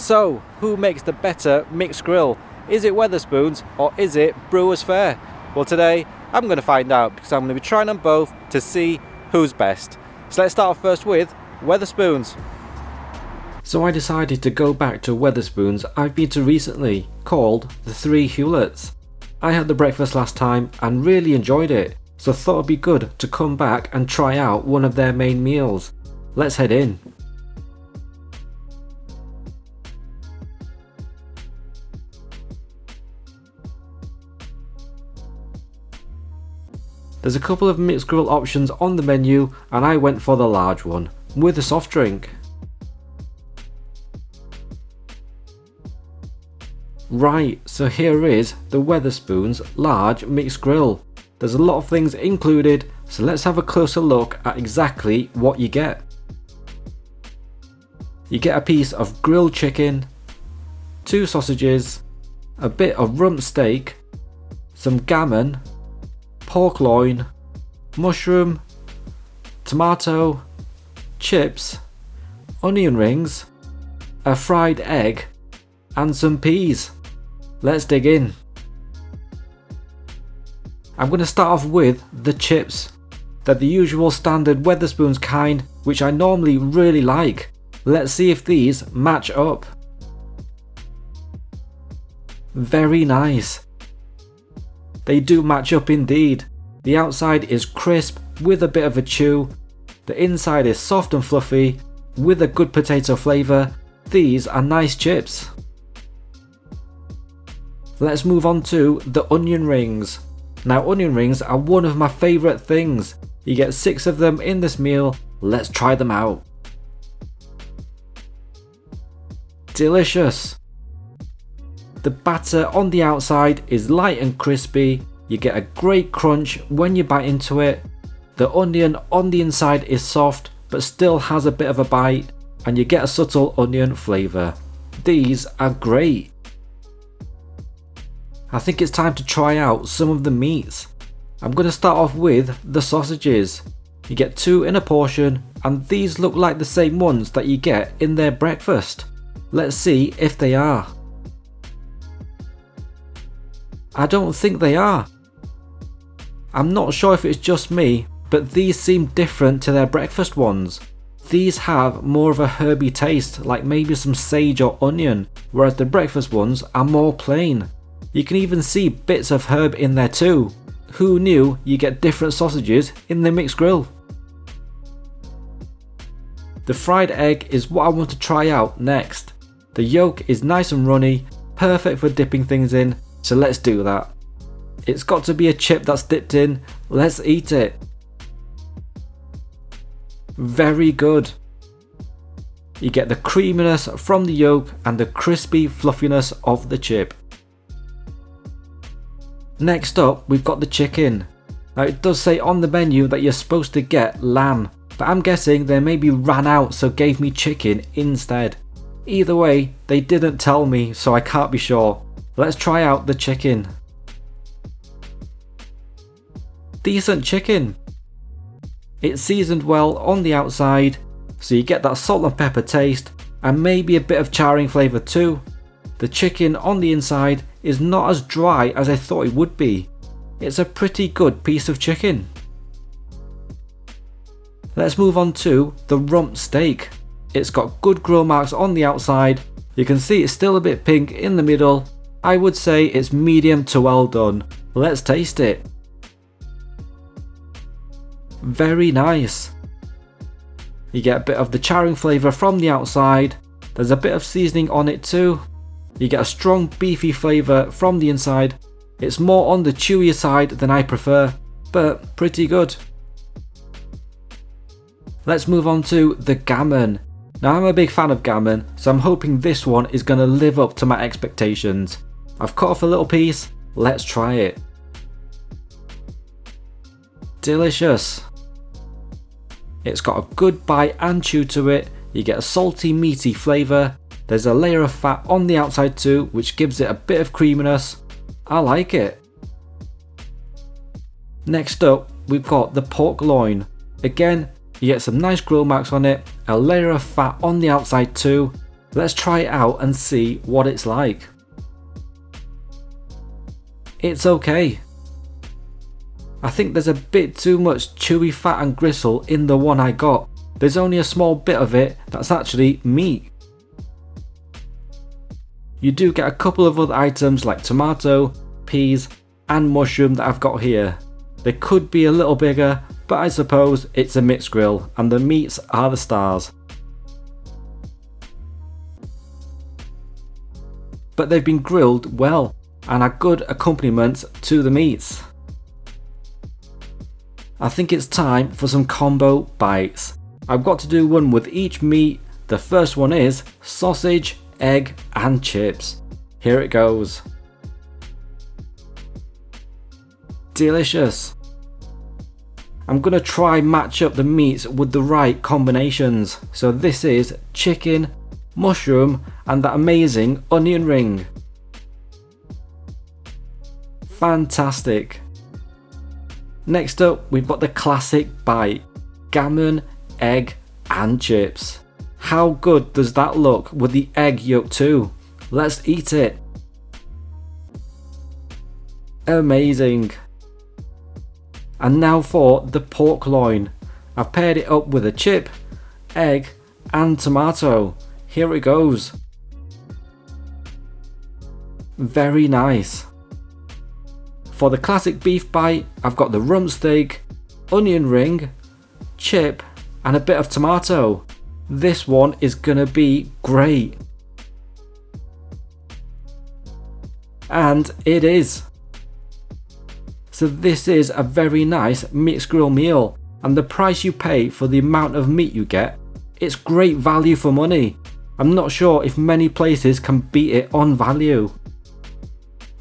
So, who makes the better mixed grill? Is it Wetherspoons or is it Brewers Fayre? Well, today I'm going to find out because I'm going to be trying them both to see who's best. So let's start off first with Wetherspoons. So I decided to go back to Wetherspoons I've been to recently, called the Three Hulats. I had the breakfast last time and really enjoyed it, so thought it'd be good to come back and try out one of their main meals. Let's head in. There's a couple of mixed grill options on the menu and I went for the large one, with a soft drink. Right, so here is the Wetherspoons large mixed grill. There's a lot of things included, so let's have a closer look at exactly what you get. You get a piece of grilled chicken, 2 sausages, a bit of rump steak, some gammon, pork loin, mushroom, tomato, chips, onion rings, a fried egg, and some peas. Let's dig in. I'm going to start off with the chips. They're the usual standard Wetherspoons kind, which I normally really like. Let's see if these match up. Very nice. They do match up indeed. The outside is crisp with a bit of a chew. The inside is soft and fluffy with a good potato flavour. These are nice chips. Let's move on to the onion rings. Now onion rings are one of my favourite things. You get 6 of them in this meal. Let's try them out. Delicious. The batter on the outside is light and crispy. You get a great crunch when you bite into it. The onion on the inside is soft but still has a bit of a bite, and you get a subtle onion flavour. These are great. I think it's time to try out some of the meats. I'm going to start off with the sausages. You get 2 in a portion and these look like the same ones that you get in their breakfast. Let's see if they are. I don't think they are. I'm not sure if it's just me, but these seem different to their breakfast ones. These have more of a herby taste, like maybe some sage or onion, whereas the breakfast ones are more plain. You can even see bits of herb in there too. Who knew you get different sausages in the mixed grill? The fried egg is what I want to try out next. The yolk is nice and runny, perfect for dipping things in, so let's do that. It's got to be a chip that's dipped in. Let's eat it. Very good. You get the creaminess from the yolk and the crispy fluffiness of the chip. Next up, we've got the chicken. Now it does say on the menu that you're supposed to get lamb, but I'm guessing they maybe ran out so gave me chicken instead. Either way, they didn't tell me, so I can't be sure. Let's try out the chicken. Decent chicken. It's seasoned well on the outside, so you get that salt and pepper taste and maybe a bit of charring flavour too. The chicken on the inside is not as dry as I thought it would be. It's a pretty good piece of chicken. Let's move on to the rump steak. It's got good grill marks on the outside. You can see it's still a bit pink in the middle. I would say it's medium to well done. Let's taste it. Very nice. You get a bit of the charring flavour from the outside. There's a bit of seasoning on it too. You get a strong beefy flavour from the inside. It's more on the chewier side than I prefer, but pretty good. Let's move on to the gammon. Now I'm a big fan of gammon, so I'm hoping this one is going to live up to my expectations. I've cut off a little piece. Let's try it. Delicious. It's got a good bite and chew to it. You get a salty meaty flavour. There's a layer of fat on the outside too, which gives it a bit of creaminess. I like it. Next up, we've got the pork loin. Again, you get some nice grill marks on it, a layer of fat on the outside too. Let's try it out and see what it's like. It's okay. I think there's a bit too much chewy fat and gristle in the one I got. There's only a small bit of it that's actually meat. You do get a couple of other items like tomato, peas and mushroom that I've got here. They could be a little bigger, but I suppose it's a mixed grill and the meats are the stars. But they've been grilled well and are good accompaniments to the meats. I think it's time for some combo bites. I've got to do one with each meat. The first one is sausage, egg and chips. Here it goes. Delicious. I'm gonna try match up the meats with the right combinations. So this is chicken, mushroom and that amazing onion ring. Fantastic. Next up we've got the classic bite, gammon, egg and chips. How good does that look with the egg yolk too? Let's eat it. Amazing. And now for the pork loin. I've paired it up with a chip, egg and tomato. Here it goes. Very nice. For the classic beef bite, I've got the rump steak, onion ring, chip and a bit of tomato. This one is gonna be great. And it is. So this is a very nice mixed grill meal, and the price you pay for the amount of meat you get, it's great value for money. I'm not sure if many places can beat it on value.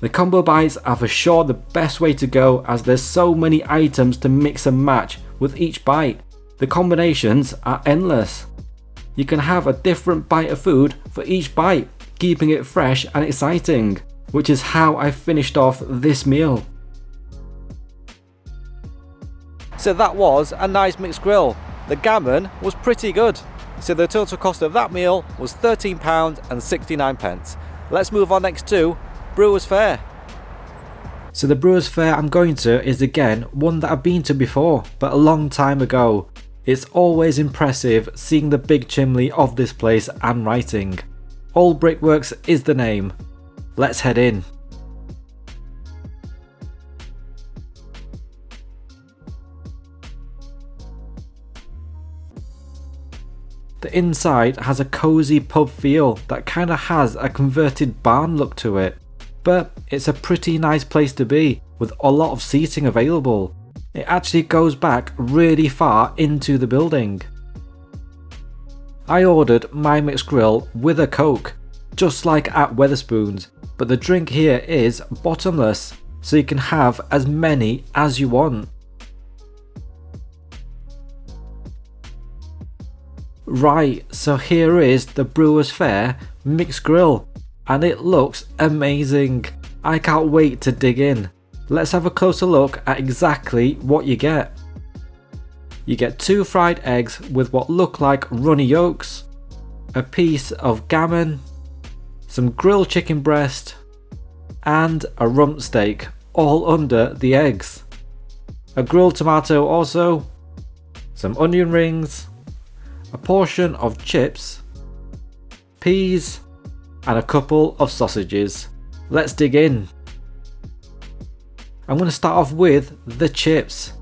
The combo bites are for sure the best way to go, as there's so many items to mix and match with each bite. The combinations are endless. You can have a different bite of food for each bite, keeping it fresh and exciting, which is how I finished off this meal. So that was a nice mixed grill. The gammon was pretty good. So the total cost of that meal was £13.69. Let's move on next to Brewers Fayre. So the Brewers Fayre I'm going to is again one that I've been to before, but a long time ago. It's always impressive seeing the big chimney of this place and writing. Old Brickworks is the name. Let's head in. The inside has a cozy pub feel that kind of has a converted barn look to it, but it's a pretty nice place to be with a lot of seating available. It actually goes back really far into the building. I ordered my mixed grill with a Coke, just like at Wetherspoons, but the drink here is bottomless, so you can have as many as you want. Right, so here is the Brewers Fayre mixed grill, and it looks amazing. I can't wait to dig in. Let's have a closer look at exactly what you get. You get 2 fried eggs with what look like runny yolks, a piece of gammon, some grilled chicken breast, and a rump steak, all under the eggs. A grilled tomato also, some onion rings, a portion of chips, peas, and a couple of sausages. Let's dig in. I'm going to start off with the chips.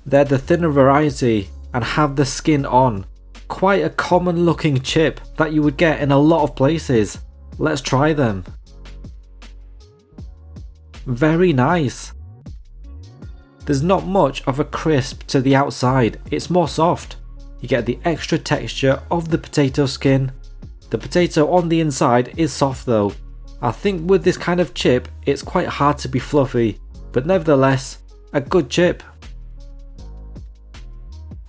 They're the thinner variety and have the skin on. Quite a common looking chip that you would get in a lot of places. Let's try them. Very nice. There's not much of a crisp to the outside, it's more soft. You get the extra texture of the potato skin. The potato on the inside is soft though. I think with this kind of chip it's quite hard to be fluffy, but nevertheless a good chip.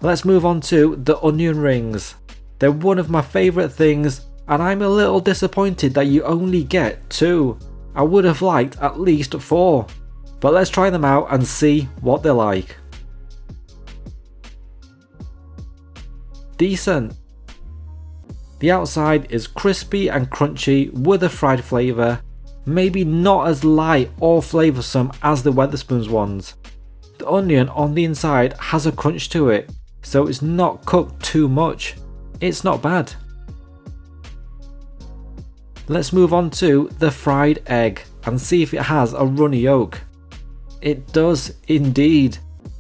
Let's move on to the onion rings. They're one of my favourite things, and I'm a little disappointed that you only get 2. I would have liked at least 4, but let's try them out and see what they're like. Decent. The outside is crispy and crunchy with a fried flavour, maybe not as light or flavoursome as the Wetherspoons ones. The onion on the inside has a crunch to it, so it's not cooked too much. It's not bad. Let's move on to the fried egg and see if it has a runny yolk. It does indeed.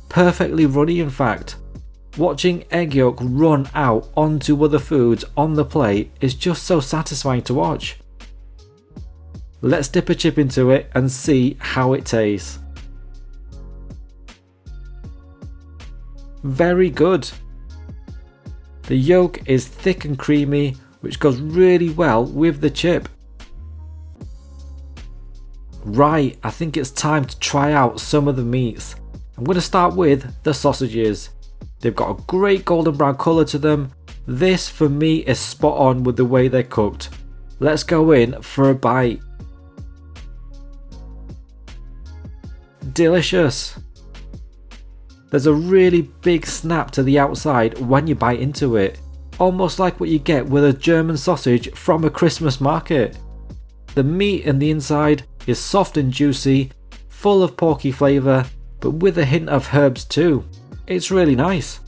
Perfectly runny in fact. Watching egg yolk run out onto other foods on the plate is just so satisfying to watch. Let's dip a chip into it and see how it tastes. Very good. The yolk is thick and creamy, which goes really well with the chip. Right, I think it's time to try out some of the meats. I'm going to start with the sausages. They've got a great golden brown colour to them. This for me is spot on with the way they're cooked. Let's go in for a bite. Delicious. There's a really big snap to the outside when you bite into it, almost like what you get with a German sausage from a Christmas market. The meat in the inside is soft and juicy, full of porky flavour, but with a hint of herbs too. It's really nice.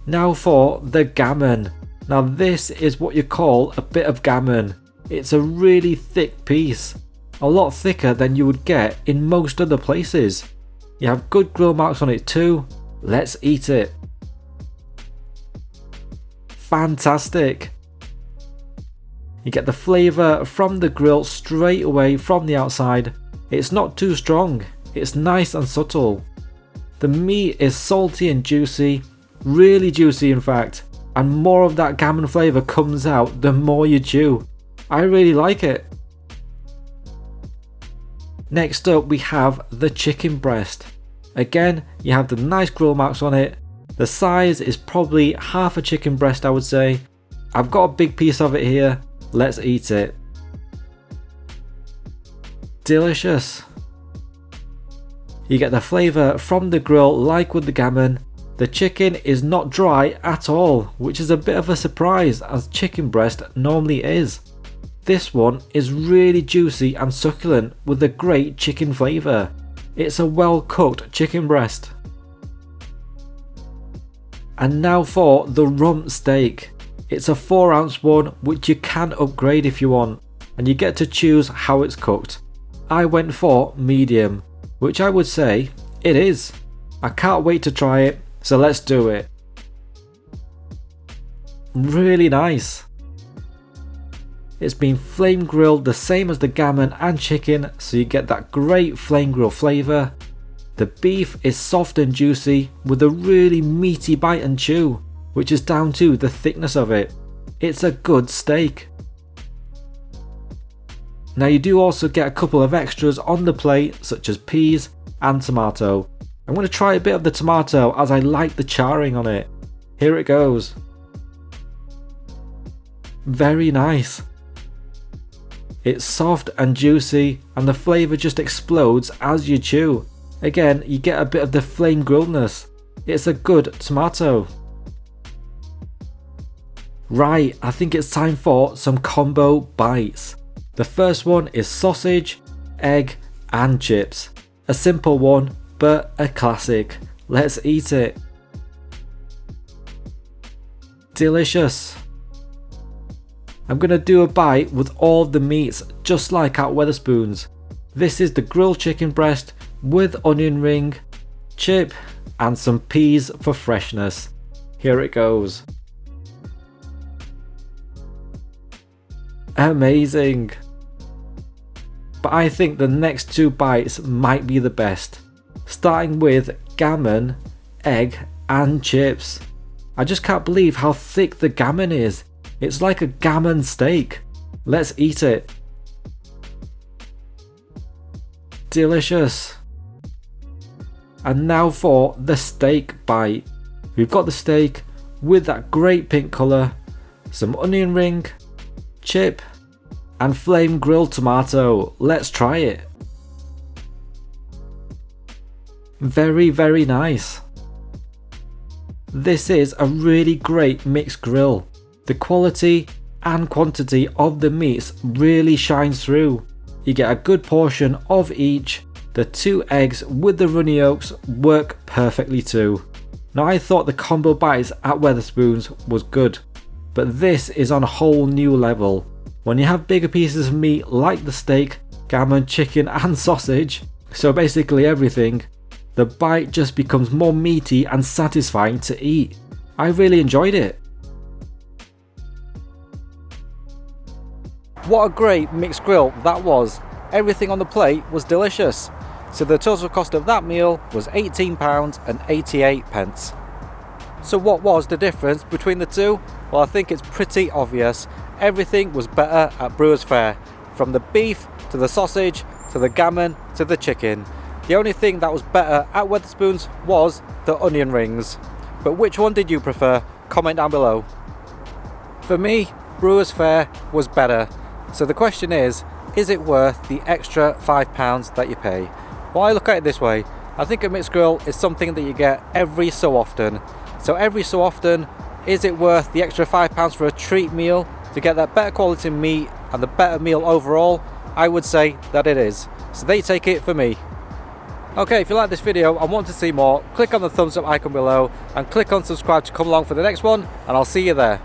Now for the gammon. Now this is what you call a bit of gammon. It's a really thick piece. A lot thicker than you would get in most other places. You have good grill marks on it too. Let's eat it. Fantastic. You get the flavour from the grill straight away from the outside. It's not too strong. It's nice and subtle. The meat is salty and juicy. Really juicy in fact. And more of that gammon flavour comes out the more you chew. I really like it. Next up we have the chicken breast. Again, you have the nice grill marks on it. The size is probably half a chicken breast I would say. I've got a big piece of it here. Let's eat it. Delicious. You get the flavour from the grill like with the gammon. The chicken is not dry at all, which is a bit of a surprise as chicken breast normally is. This one is really juicy and succulent with a great chicken flavour. It's a well cooked chicken breast. And now for the rump steak. It's a 4-ounce one which you can upgrade if you want, and you get to choose how it's cooked. I went for medium, which I would say it is. I can't wait to try it, so let's do it. Really nice. It's been flame grilled the same as the gammon and chicken, so you get that great flame grill flavour. The beef is soft and juicy with a really meaty bite and chew, which is down to the thickness of it. It's a good steak. Now you do also get a couple of extras on the plate such as peas and tomato. I'm going to try a bit of the tomato as I like the charring on it. Here it goes. Very nice. It's soft and juicy and the flavour just explodes as you chew. Again, you get a bit of the flame grilledness. It's a good tomato. Right, I think it's time for some combo bites. The first one is sausage, egg and chips. A simple one, but a classic. Let's eat it. Delicious. I'm going to do a bite with all the meats just like at Wetherspoons. This is the grilled chicken breast with onion ring, chip and some peas for freshness. Here it goes. Amazing. But I think the next two bites might be the best. Starting with gammon, egg and chips. I just can't believe how thick the gammon is. It's like a gammon steak. Let's eat it. Delicious. And now for the steak bite. We've got the steak with that great pink colour, some onion ring, chip and flame grilled tomato. Let's try it. Very, very nice. This is a really great mixed grill. The quality and quantity of the meats really shines through. You get a good portion of each. The 2 eggs with the runny yolks work perfectly too. Now I thought the combo bites at Wetherspoons was good, but this is on a whole new level. When you have bigger pieces of meat like the steak, gammon, chicken and sausage, so basically everything, the bite just becomes more meaty and satisfying to eat. I really enjoyed it. What a great mixed grill that was. Everything on the plate was delicious. So the total cost of that meal was £18.88. So what was the difference between the two? Well, I think it's pretty obvious. Everything was better at Brewers Fayre. From the beef to the sausage to the gammon to the chicken. The only thing that was better at Wetherspoons was the onion rings. But which one did you prefer? Comment down below. For me, Brewers Fayre was better. So the question is it worth the extra £5 that you pay? Well, I look at it this way. I think a mixed grill is something that you get every so often. So every so often, is it worth the extra £5 for a treat meal to get that better quality meat and the better meal overall? I would say that it is. So they take it for me. Okay, if you like this video and want to see more, click on the thumbs up icon below and click on subscribe to come along for the next one, and I'll see you there.